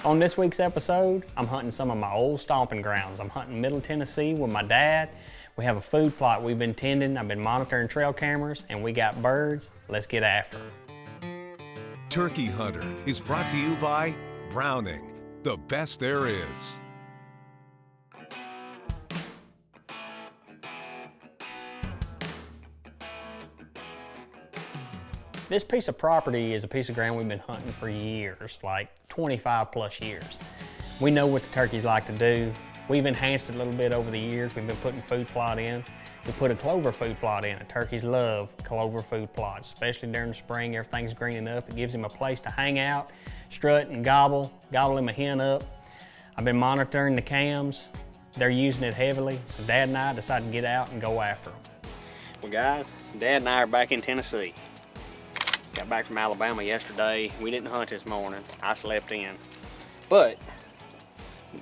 On this week's episode, I'm hunting some of my old stomping grounds. I'm hunting Middle Tennessee with my dad. We have a food plot we've been tending. I've been monitoring trail cameras, and we got birds. Let's get after them. Turkey Hunter is brought to you by Browning, the best there is. This piece of property is a piece of ground we've been hunting for years, like 25 plus years. We know what the turkeys like to do. We've enhanced it a little bit over the years. We've been putting food plot in. We put a clover food plot in. Turkeys love clover food plots, especially during the spring. Everything's greening up. It gives them a place to hang out, strut and gobble them a hen up. I've been monitoring the cams. They're using it heavily, so Dad and I decided to get out and go after them. Well guys, Dad and I are back in Tennessee. Got back from Alabama yesterday. We didn't hunt this morning. I slept in. But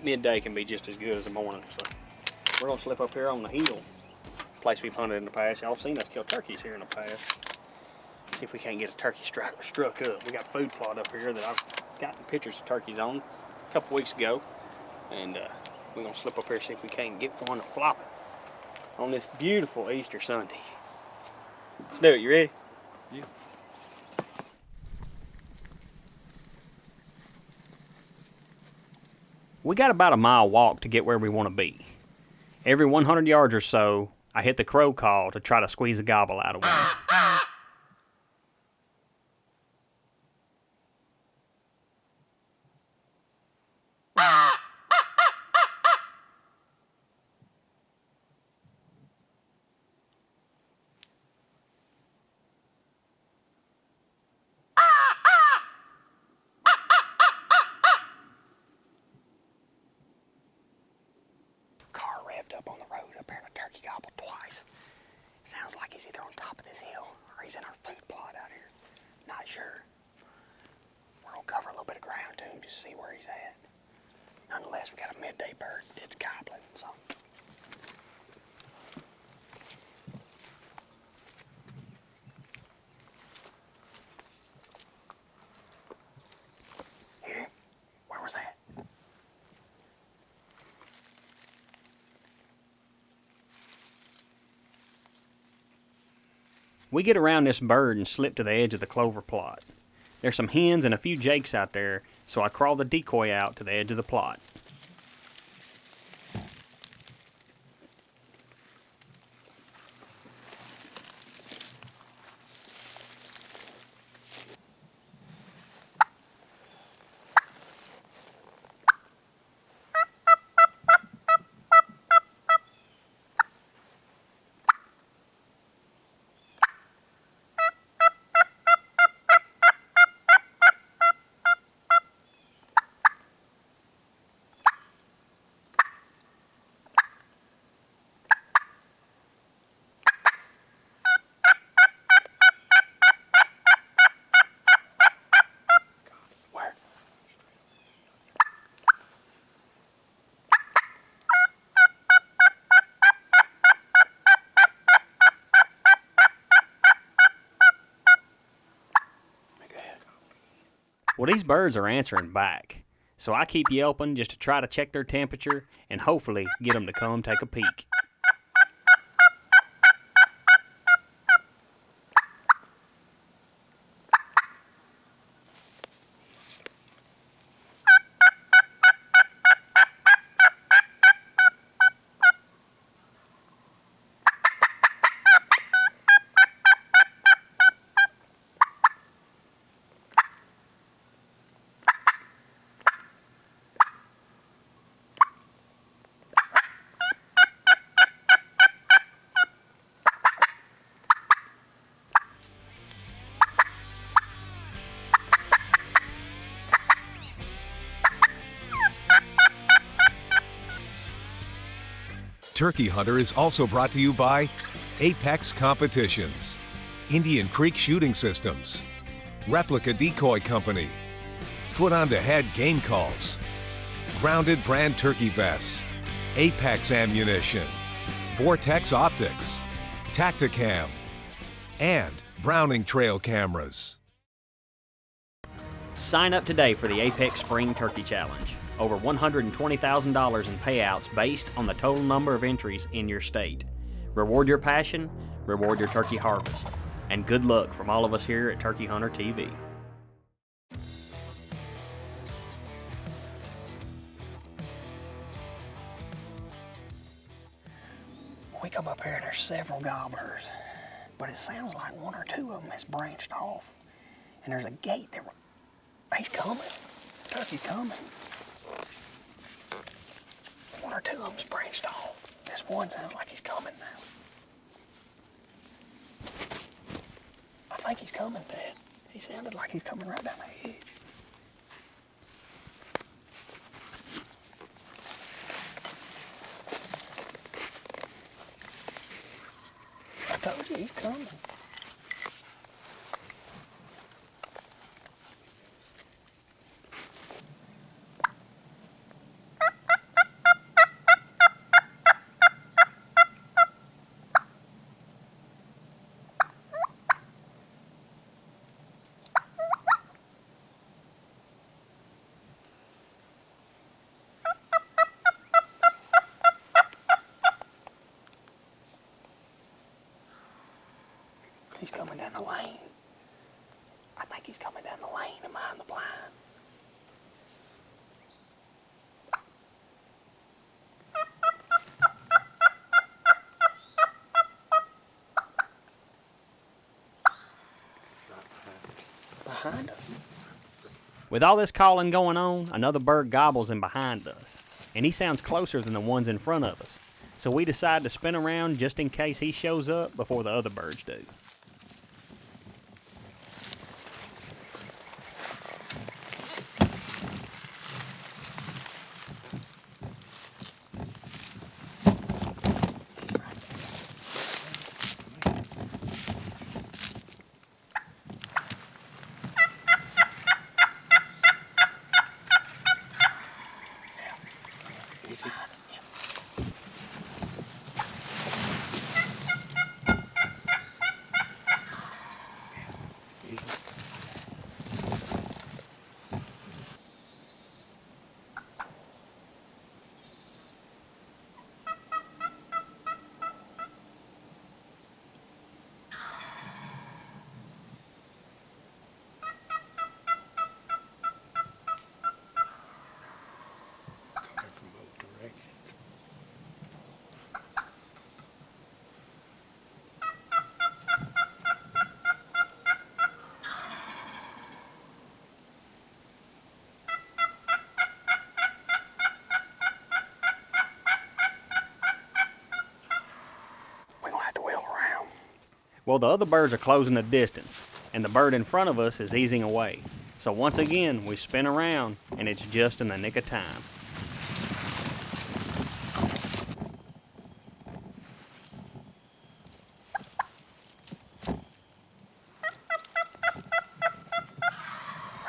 midday can be just as good as the morning. So we're gonna slip up here on the hill. Place we've hunted in the past. Y'all seen us kill turkeys here in the past. See if we can't get a turkey struck up. We got food plot up here that I've gotten pictures of turkeys on a couple weeks ago. And we're gonna slip up here and see if we can't get one to flop it on this beautiful Easter Sunday. Let's do it. You ready? Yeah. We got about a mile walk to get where we want to be. Every 100 yards or so, I hit the crow call to try to squeeze a gobble out of one. Up on the road up here, and a turkey gobbled twice. Sounds like he's either on top of this hill or he's in our food plot out here. Not sure. We're gonna cover a little bit of ground too, just to see where he's at. Nonetheless, we got a midday bird that's gobbling, so. Here? Where was that? We get around this bird and slip to the edge of the clover plot. There's some hens and a few jakes out there, so I crawl the decoy out to the edge of the plot. Well, these birds are answering back, so I keep yelping just to try to check their temperature and hopefully get them to come take a peek. Turkey Hunter is also brought to you by Apex Competitions, Indian Creek Shooting Systems, Replica Decoy Company, Foot on the Head Game Calls, Grounded Brand Turkey Vests, Apex Ammunition, Vortex Optics, Tacticam, and Browning Trail Cameras. Sign up today for the Apex Spring Turkey Challenge. Over $120,000 in payouts based on the total number of entries in your state. Reward your passion, reward your turkey harvest. And good luck from all of us here at Turkey Hunter TV. We come up here and there's several gobblers, but it sounds like one or two of them has branched off. And there's a gate there. He's coming. Turkey's coming. One or two of them's branched off. This one sounds like he's coming now. I think he's coming, Dad. He sounded like he's coming right down the edge. I told you, he's coming. He's coming down the lane. I think he's coming down the lane and behind the blind. Behind us. With all this calling going on, another bird gobbles in behind us, and he sounds closer than the ones in front of us. So we decide to spin around just in case he shows up before the other birds do. Well, the other birds are closing the distance, and the bird in front of us is easing away. So once again, we spin around, and it's just in the nick of time.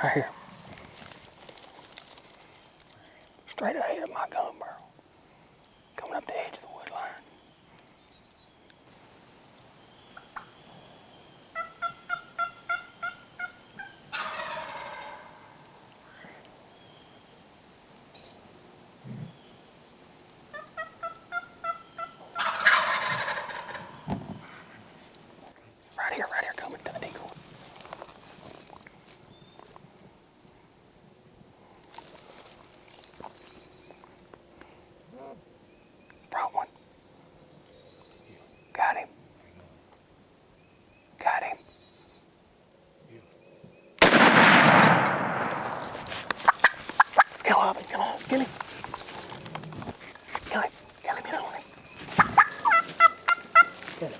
Right here. Straight ahead of my gun barrel. Coming up the edge of the wood line. Right here, coming to the decoy. Front one. Got him. Got him. Kill him, come on, kill him. Kill him, get on him. Kill him.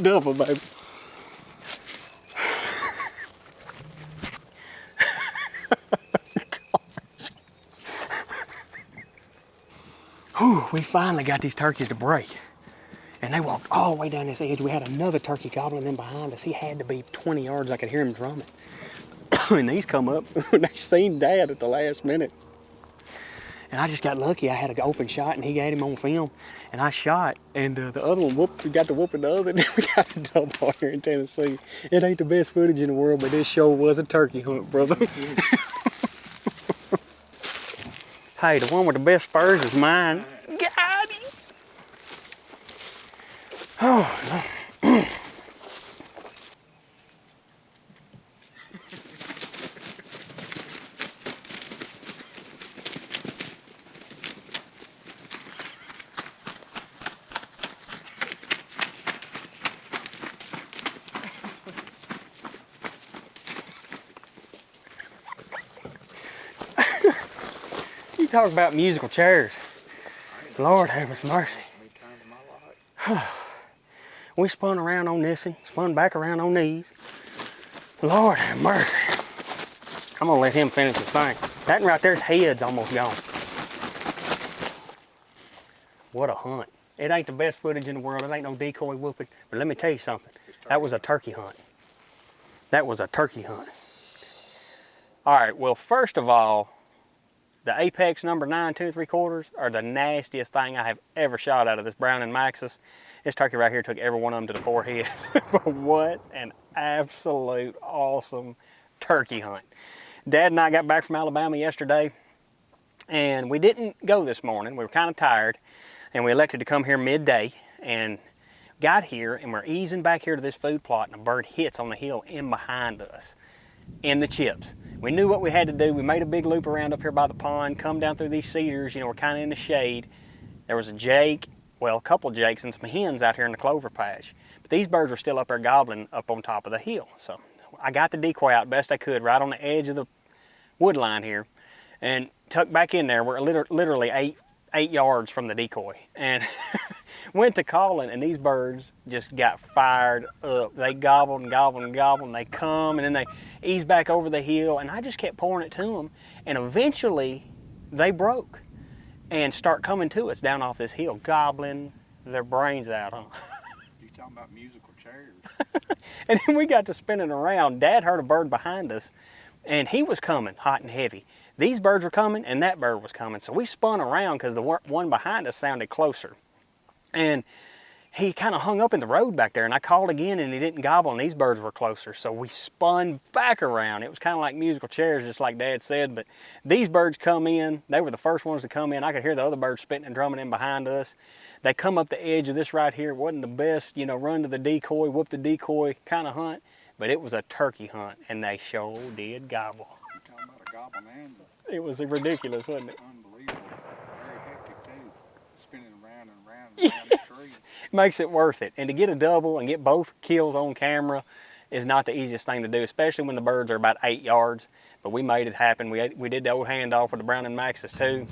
Double, baby. Whew, we finally got these turkeys to break. And they walked all the way down this edge. We had another turkey gobbling in behind us. He had to be 20 yards. I could hear him drumming. And these come up and they seen Dad at the last minute. And I just got lucky. I had an open shot, and he had him on film, and I shot, and the other one whooped. We got to whooping the other, and then we got a double here in Tennessee. It ain't the best footage in the world, but this show was a turkey hunt, brother. Hey, the one with the best spurs is mine. Got him. Oh. You talk about musical chairs. Lord have us mercy. We spun around on this and spun back around on these. Lord have mercy. I'm gonna let him finish his thing. That right there's head's almost gone. What a hunt. It ain't the best footage in the world. It ain't no decoy whooping. But let me tell you something. That was a turkey hunt. That was a turkey hunt. All right, well, first of all, the Apex number 9 2 3/4 are the nastiest thing I have ever shot out of this Browning Maxus. This turkey right here took every one of them to the forehead. But what an absolute awesome turkey hunt. Dad and I got back from Alabama yesterday, and we didn't go this morning. We were kind of tired, and we elected to come here midday, and got here, and we're easing back here to this food plot, and a bird hits on the hill in behind us in the chips. We knew what we had to do. We made a big loop around up here by the pond, come down through these cedars, you know, we're kind of in the shade. There was a jake, well, a couple of jakes and some hens out here in the clover patch. But these birds were still up there gobbling up on top of the hill. So I got the decoy out best I could right on the edge of the wood line here and tucked back in there. We're literally eight yards from the decoy. And went to calling, and these birds just got fired up. They gobbled and gobbled and gobbled, and they come, and then they ease back over the hill, and I just kept pouring it to them, and eventually they broke and start coming to us down off this hill, gobbling their brains out, huh? You talking about musical chairs. And then we got to spinning around. Dad heard a bird behind us, and he was coming hot and heavy. These birds were coming, and that bird was coming, so we spun around because the one behind us sounded closer. And he kind of hung up in the road back there, and I called again, and he didn't gobble, and these birds were closer. So we spun back around. It was kind of like musical chairs, just like Dad said, but these birds come in. They were the first ones to come in. I could hear the other birds spitting and drumming in behind us. They come up the edge of this right here. It wasn't the best, you know, run to the decoy, whoop the decoy kind of hunt, but it was a turkey hunt, and they sure did gobble. You talking about a gobble man? It was ridiculous, wasn't it? Unbelievable. Very hectic too. Spinning around and around and around the tree. Makes it worth it. And to get a double and get both kills on camera is not the easiest thing to do, especially when the birds are about 8 yards. But we made it happen. We did the old handoff with the Browning Maxus too.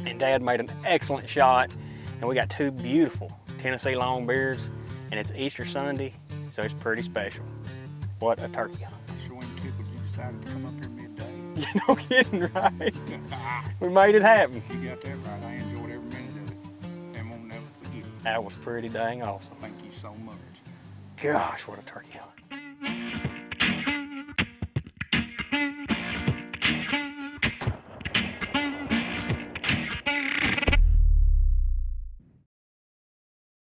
And Dad made an excellent shot. And we got 2 beautiful Tennessee longbeards. And it's Easter Sunday, so it's pretty special. What a turkey hunt. Sure ain't tickled you decided to come up here midday. You're no kidding, right? We made it happen. You got that right. I enjoyed every minute of it. And won't never forget it. That was pretty dang awesome. Thank you so much. Gosh, what a turkey hunt.